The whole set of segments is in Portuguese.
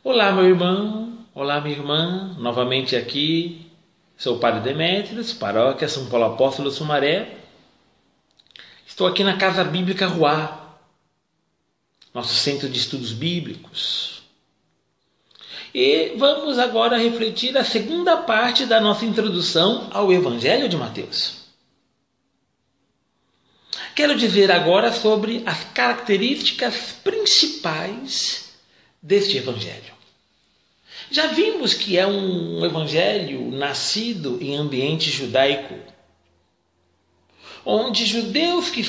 Olá, meu irmão. Olá, minha irmã. Novamente aqui. Sou o Padre Demétrios, Paróquia São Paulo Apóstolo Sumaré. Estou aqui na Casa Bíblica Ruá, nosso centro de estudos bíblicos. E vamos agora refletir a segunda parte da nossa introdução ao Evangelho de Mateus. Quero dizer agora sobre as características principais deste Evangelho. Já vimos que é um evangelho nascido em ambiente judaico, onde judeus que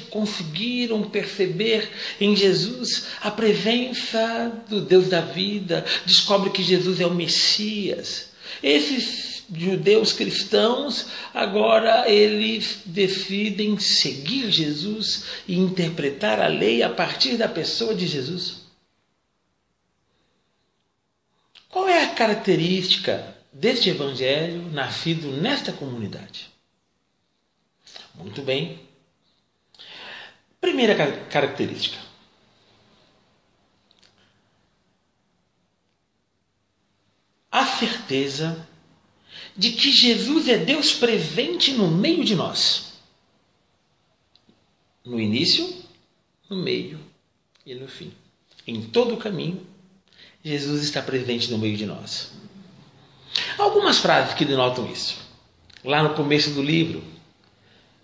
conseguiram perceber em Jesus a presença do Deus da vida, descobrem que Jesus é o Messias. Esses judeus cristãos, agora eles decidem seguir Jesus e interpretar a lei a partir da pessoa de Jesus. Qual é a característica deste evangelho nascido nesta comunidade? Muito bem. Primeira característica. A certeza de que Jesus é Deus presente no meio de nós. No início, no meio e no fim. Em todo o caminho, Jesus está presente no meio de nós. Algumas frases que denotam isso. Lá no começo do livro,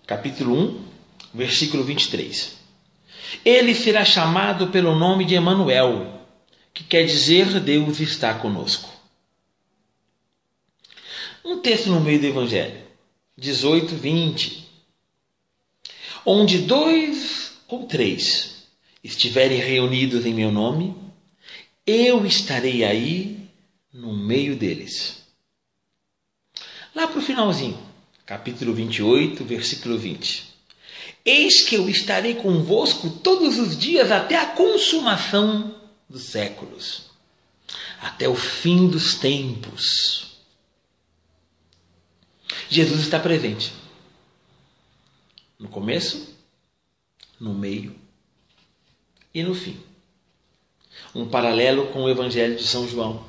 capítulo 1, versículo 23. Ele será chamado pelo nome de Emanuel, que quer dizer Deus está conosco. Um texto no meio do Evangelho, 18, 20. Onde 2 ou 3 estiverem reunidos em meu nome, eu estarei aí no meio deles. Lá para o finalzinho, capítulo 28, versículo 20. Eis que eu estarei convosco todos os dias até a consumação dos séculos, até o fim dos tempos. Jesus está presente. No começo, no meio e no fim. Um paralelo com o Evangelho de São João.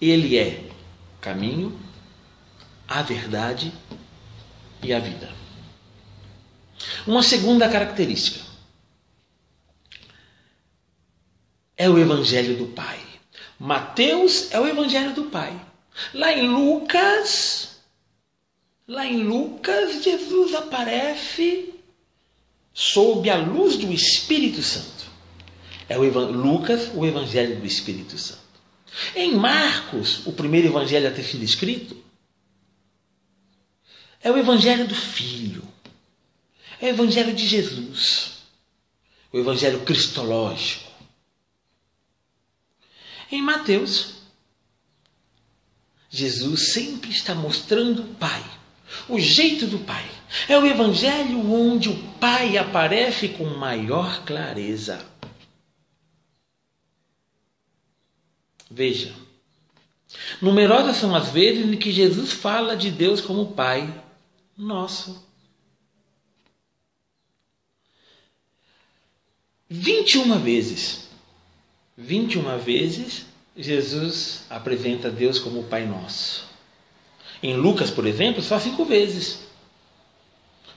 Ele é o caminho, a verdade e a vida. Uma segunda característica é o Evangelho do Pai. Mateus é o Evangelho do Pai. Lá em Lucas, Jesus aparece sob a luz do Espírito Santo. É Lucas, o Evangelho do Espírito Santo. Em Marcos, o primeiro Evangelho a ter sido escrito, é o Evangelho do Filho. É o Evangelho de Jesus. O Evangelho cristológico. Em Mateus, Jesus sempre está mostrando o Pai. O jeito do Pai. É o Evangelho onde o Pai aparece com maior clareza. Veja, numerosas são as vezes em que Jesus fala de Deus como Pai nosso. 21 vezes, Jesus apresenta Deus como Pai nosso. Em Lucas, por exemplo, só 5 vezes.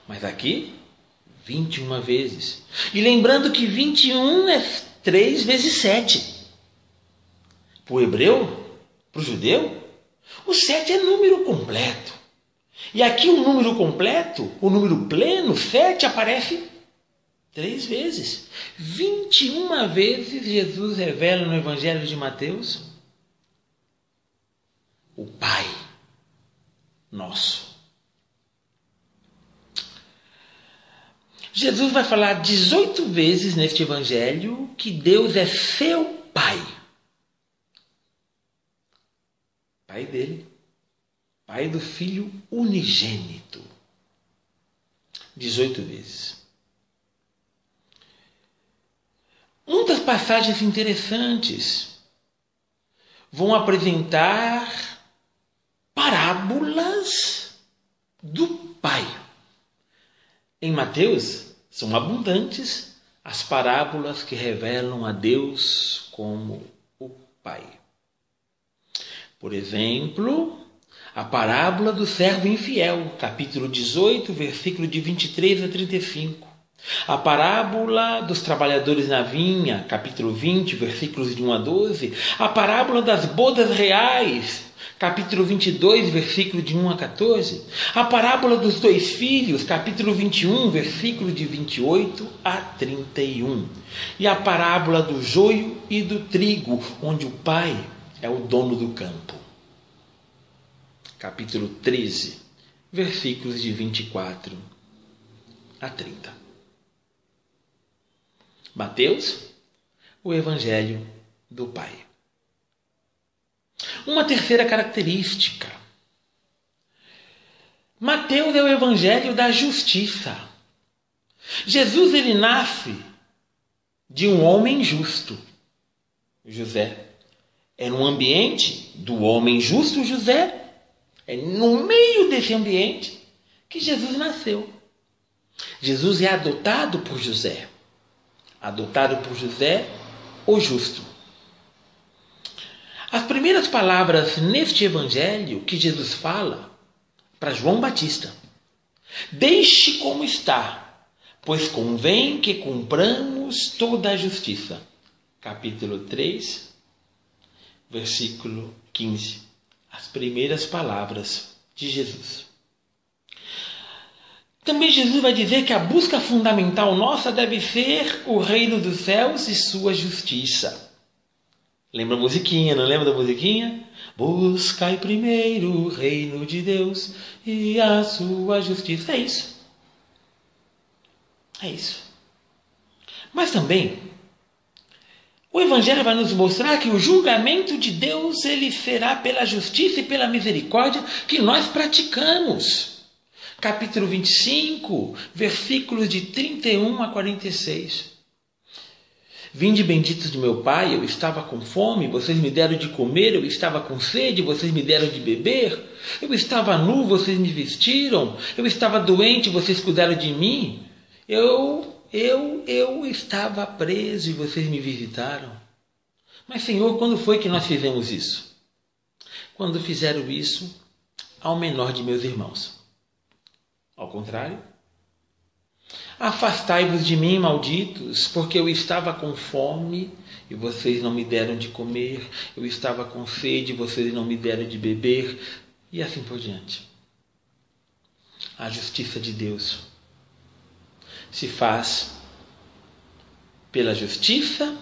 Mas aqui, 21 vezes. E lembrando que 21 é 3 vezes 7. Para o hebreu, para o judeu, o 7 é número completo. E aqui o número completo, o número pleno, 7, aparece 3 vezes. 21 vezes Jesus revela no Evangelho de Mateus o Pai nosso. Jesus vai falar 18 vezes neste Evangelho que Deus é seu Pai. Pai dele, Pai do Filho unigênito. 18 vezes. Muitas passagens interessantes vão apresentar parábolas do Pai. Em Mateus, são abundantes as parábolas que revelam a Deus como o Pai. Por exemplo, a parábola do servo infiel, capítulo 18, versículo de 23 a 35. A parábola dos trabalhadores na vinha, capítulo 20, versículos de 1 a 12. A parábola das bodas reais, capítulo 22, versículo de 1 a 14. A parábola dos dois filhos, capítulo 21, versículo de 28 a 31. E a parábola do joio e do trigo, onde o pai é o dono do campo. Capítulo 13, versículos de 24 a 30. Mateus, o Evangelho do Pai. Uma terceira característica. Mateus é o Evangelho da justiça. Jesus, ele nasce de um homem justo, José. É no ambiente do homem justo, José. É no meio desse ambiente que Jesus nasceu. Jesus é adotado por José. Adotado por José, o justo. As primeiras palavras neste evangelho que Jesus fala para João Batista: deixe como está, pois convém que cumpramos toda a justiça. Capítulo 3, versículo 15. As primeiras palavras de Jesus. Também Jesus vai dizer que a busca fundamental nossa deve ser o reino dos céus e sua justiça. Lembra a musiquinha, não lembra da musiquinha? Buscai primeiro o reino de Deus e a sua justiça. É isso. É isso. Mas também, o Evangelho vai nos mostrar que o julgamento de Deus ele será pela justiça e pela misericórdia que nós praticamos. Capítulo 25, versículos de 31 a 46. Vinde benditos de meu Pai, eu estava com fome, vocês me deram de comer, eu estava com sede, vocês me deram de beber, eu estava nu, vocês me vestiram, eu estava doente, vocês cuidaram de mim, eu estava preso e vocês me visitaram. Mas, Senhor, quando foi que nós fizemos isso? Quando fizeram isso ao menor de meus irmãos. Ao contrário, afastai-vos de mim, malditos, porque eu estava com fome e vocês não me deram de comer, eu estava com sede e vocês não me deram de beber, e assim por diante. A justiça de Deus se faz pela justiça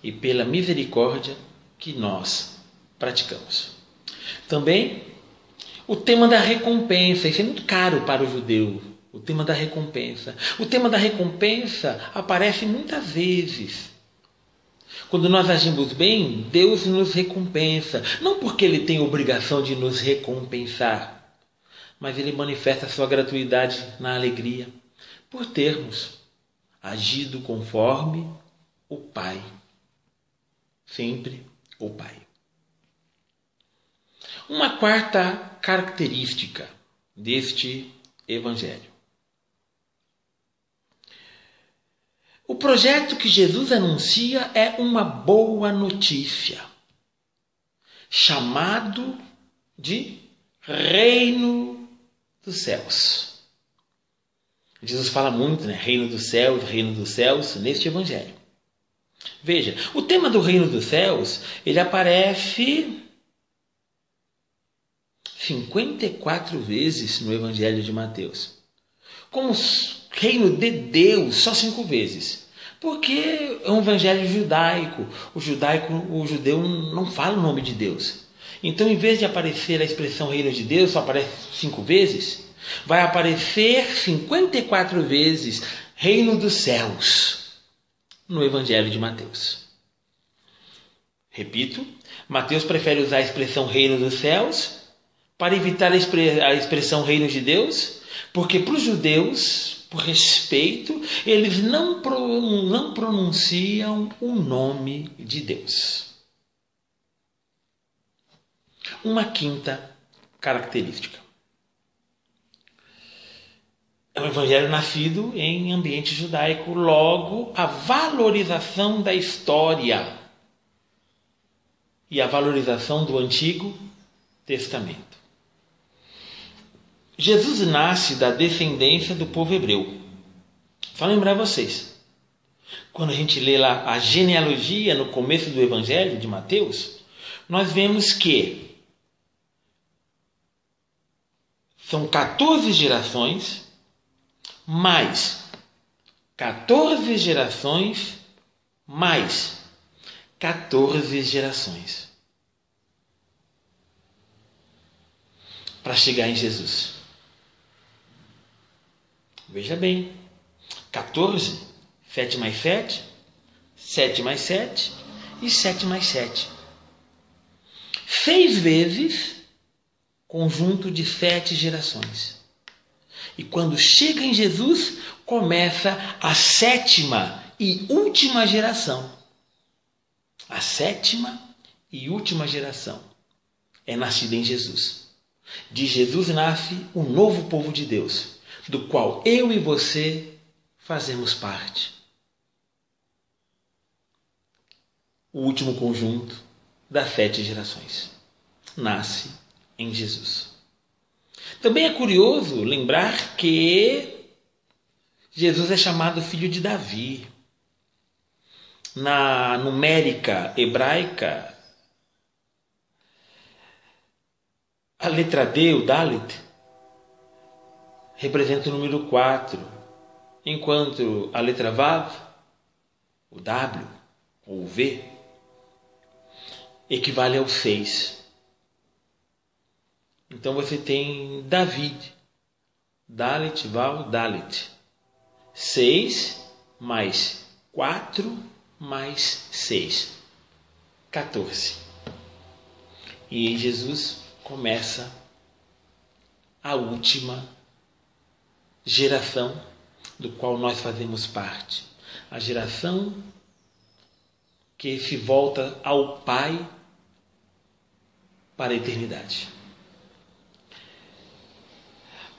e pela misericórdia que nós praticamos. Também o tema da recompensa, isso é muito caro para o judeu, o tema da recompensa. O tema da recompensa aparece muitas vezes. Quando nós agimos bem, Deus nos recompensa. Não porque Ele tem obrigação de nos recompensar, mas Ele manifesta a sua gratuidade na alegria por termos agido conforme o Pai. Sempre o Pai. Uma quarta característica deste Evangelho. O projeto que Jesus anuncia é uma boa notícia, chamado de Reino dos Céus. Jesus fala muito, né? Reino dos céus, neste Evangelho. Veja, o tema do Reino dos Céus, ele aparece 54 vezes no Evangelho de Mateus. Como reino de Deus, só 5 vezes. Porque é um evangelho judaico. O judeu não fala o nome de Deus. Então, em vez de aparecer a expressão reino de Deus, só aparece 5 vezes, vai aparecer 54 vezes reino dos céus no Evangelho de Mateus. Repito, Mateus prefere usar a expressão reino dos céus para evitar a expressão reino de Deus, porque para os judeus, por respeito, eles não pronunciam o nome de Deus. Uma quinta característica. É um evangelho nascido em ambiente judaico, logo a valorização da história e a valorização do Antigo Testamento. Jesus nasce da descendência do povo hebreu. Só lembrar vocês, quando a gente lê lá a genealogia no começo do Evangelho de Mateus, nós vemos que são 14 gerações, mais 14 gerações, mais 14 gerações, para chegar em Jesus. Veja bem, 14, 7 mais 7, 7 mais 7 e 7 mais 7. 6 vezes conjunto de 7 gerações. E quando chega em Jesus, começa a 7ª e última geração. A 7ª e última geração é nascida em Jesus. De Jesus nasce o novo povo de Deus, do qual eu e você fazemos parte. O último conjunto das 7 gerações nasce em Jesus. Também é curioso lembrar que Jesus é chamado filho de Davi. Na numérica hebraica, a letra D, o Dalet, representa o número 4, enquanto a letra Vav, o W ou o V, equivale ao 6. Então você tem David, Dalet, Vav, Dalet. 6 mais 4 mais 6. 14. E em Jesus começa a última geração do qual nós fazemos parte. A geração que se volta ao Pai para a eternidade.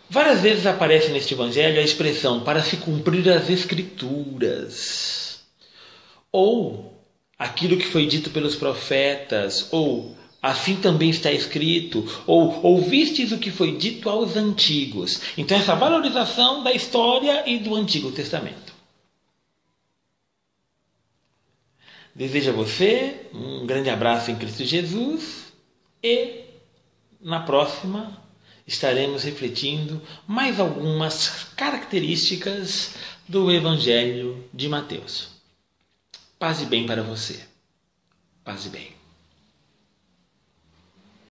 Várias vezes aparece neste evangelho a expressão para se cumprir as Escrituras, ou aquilo que foi dito pelos profetas, ou assim também está escrito, ou ouvistes o que foi dito aos antigos. Então essa valorização da história e do Antigo Testamento. Desejo a você um grande abraço em Cristo Jesus e na próxima estaremos refletindo mais algumas características do Evangelho de Mateus. Paz e bem para você. Paz e bem.